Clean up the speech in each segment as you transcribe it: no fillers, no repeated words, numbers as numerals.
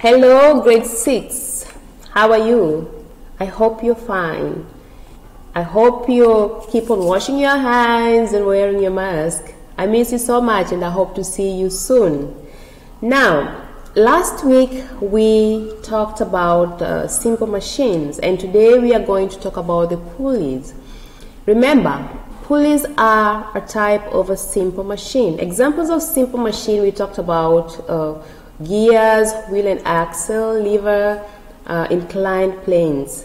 Hello, grade 6. How are you? I hope you're fine. I hope you keep on washing your hands and wearing your mask. I miss you so much and I hope to see you soon. Now, last week we talked about simple machines, and today we are going to talk about the pulleys. Remember, pulleys are a type of a simple machine. Examples of simple machine, we talked about gears, wheel and axle, lever, inclined planes.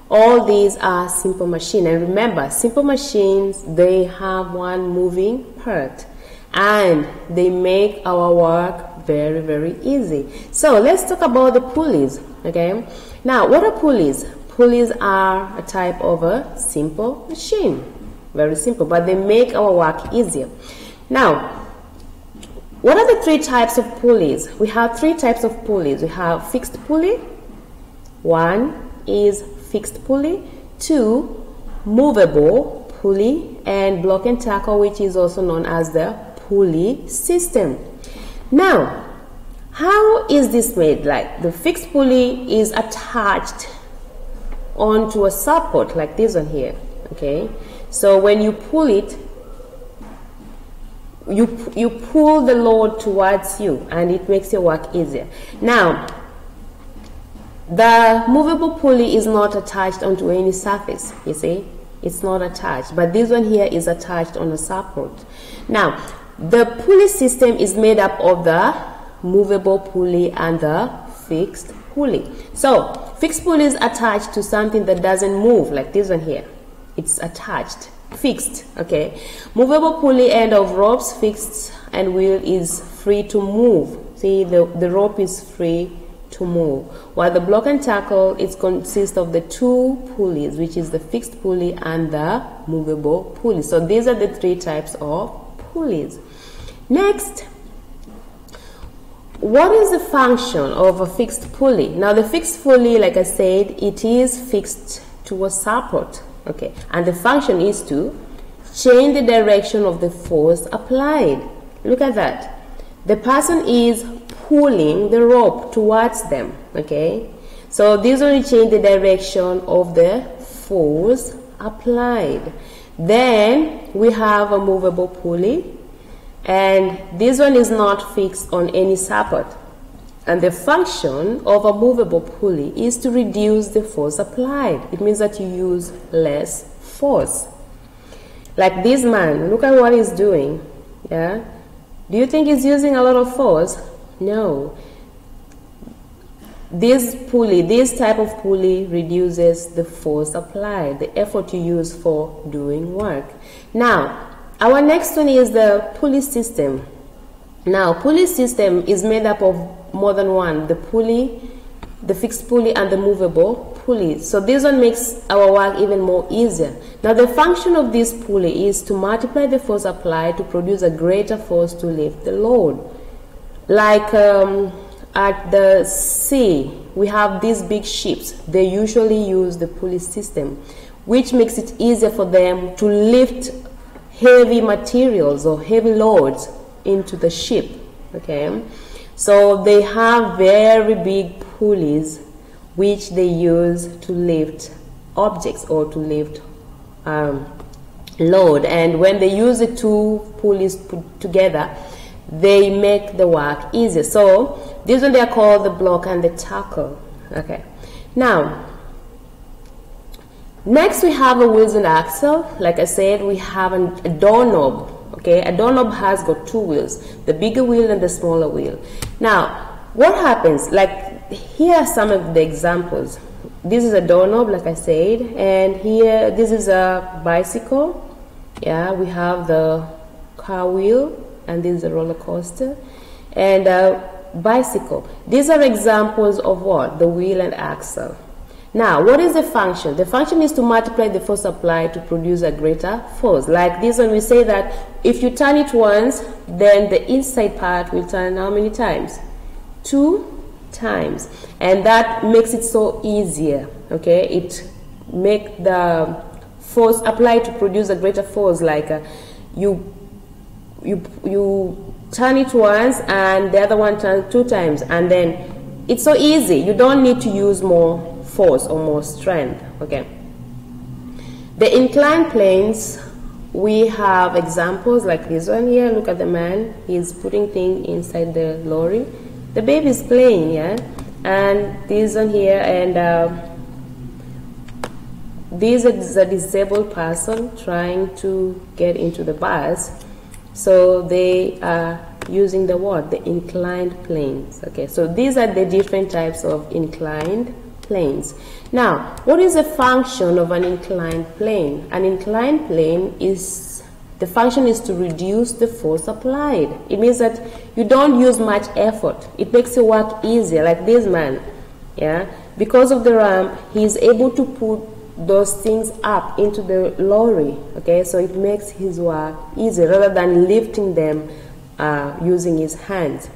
All these are simple machines. And remember, simple machines, they have one moving part and they make our work very, very easy. So let's talk about the pulleys. Okay, now what are pulleys? Pulleys are a type of a simple machine. Very simple, but they make our work easier. Now, what are the three types of pulleys? We have three types of pulleys. We have fixed pulley. One is fixed pulley. Two, movable pulley. And block and tackle, which is also known as the pulley system. Now, how is this made? Like, the fixed pulley is attached onto a support like this one here. Okay, so when you pull it, you pull the load towards you and it makes your work easier. Now, the movable pulley is not attached onto any surface, you see, it's not attached, but this one here is attached on a support. Now, the pulley system is made up of the movable pulley and the fixed pulley. So, fixed pulley is attached to something that doesn't move, like this one here. It's attached, fixed. Okay, movable pulley end of ropes, fixed, and wheel is free to move. See, the rope is free to move, while the block and tackle, it consists of the two pulleys, which is the fixed pulley and the movable pulley. So these are the three types of pulleys. Next, what is the function of a fixed pulley? Now, the fixed pulley, like I said, it is fixed to a support. Okay, and the function is to change the direction of the force applied. Look at that. The person is pulling the rope towards them. Okay, so this only change the direction of the force applied. Then we have a movable pulley, and this one is not fixed on any support. And the function of a movable pulley is to reduce the force applied. It means that you use less force. Like this man, look at what he's doing. Yeah? Do you think he's using a lot of force? No. This pulley, this type of pulley reduces the force applied, the effort you use for doing work. Now, our next one is the pulley system. Now, pulley system is made up of more than one, the pulley, the fixed pulley, and the movable pulley. So this one makes our work even more easier. Now, the function of this pulley is to multiply the force applied to produce a greater force to lift the load. Like at the sea, we have these big ships. They usually use the pulley system, which makes it easier for them to lift heavy materials or heavy loads into the ship. Okay, so they have very big pulleys which they use to lift objects or to lift load, and when they use the two pulleys put together, they make the work easier. So these one, they are called the block and the tackle. Okay, now next we have a wheels and axle. Like I said, we have a doorknob. Okay, a doorknob has got two wheels, the bigger wheel and the smaller wheel. Now, what happens? Like, here are some of the examples. This is a doorknob, like I said, and here, this is a bicycle. Yeah, we have the car wheel, and this is a roller coaster, and a bicycle. These are examples of what? The wheel and axle. Now, what is the function? The function is to multiply the force applied to produce a greater force. Like this one, we say that if you turn it once, then the inside part will turn how many times? 2 times. And that makes it so easier. Okay, it makes the force applied to produce a greater force. Like you turn it once and the other one turns 2 times, and then it's so easy. You don't need to use more force or more strength. Okay. The inclined planes, we have examples like this one here. Look at the man. He's putting things inside the lorry. The baby is playing, yeah. And this one here, and this is a disabled person trying to get into the bus. So they are using the what? The inclined planes. Okay, so these are the different types of inclined planes. Now, what is the function of an inclined plane? An inclined plane is, the function is to reduce the force applied. It means that you don't use much effort. It makes your work easier, like this man. Yeah, because of the ramp, he is able to put those things up into the lorry. Okay, so it makes his work easier rather than lifting them using his hands.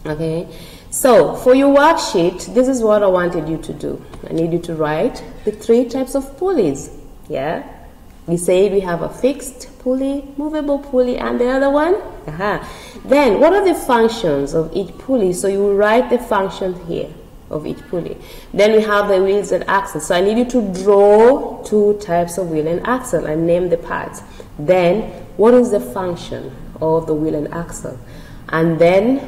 Okay, so for your worksheet, this is what I wanted you to do. I need you to write the 3 types of pulleys. Yeah, we said we have a fixed pulley, movable pulley, and the other one. Then what are the functions of each pulley? So you will write the function here of each pulley. Then we have the wheels and axles. So I need you to draw 2 types of wheel and axle and name the parts. Then what is the function of the wheel and axle? And then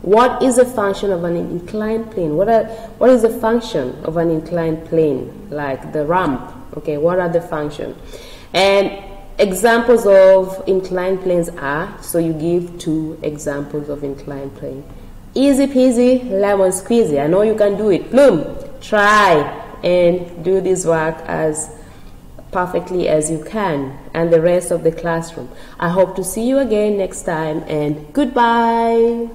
what is the function of an inclined plane? What is the function of an inclined plane, like the ramp? Okay, what are the functions? And examples of inclined planes are, so you give 2 examples of inclined plane. Easy peasy, lemon squeezy. I know you can do it. Bloom, try and do this work as perfectly as you can, and the rest of the classroom. I hope to see you again next time, and goodbye.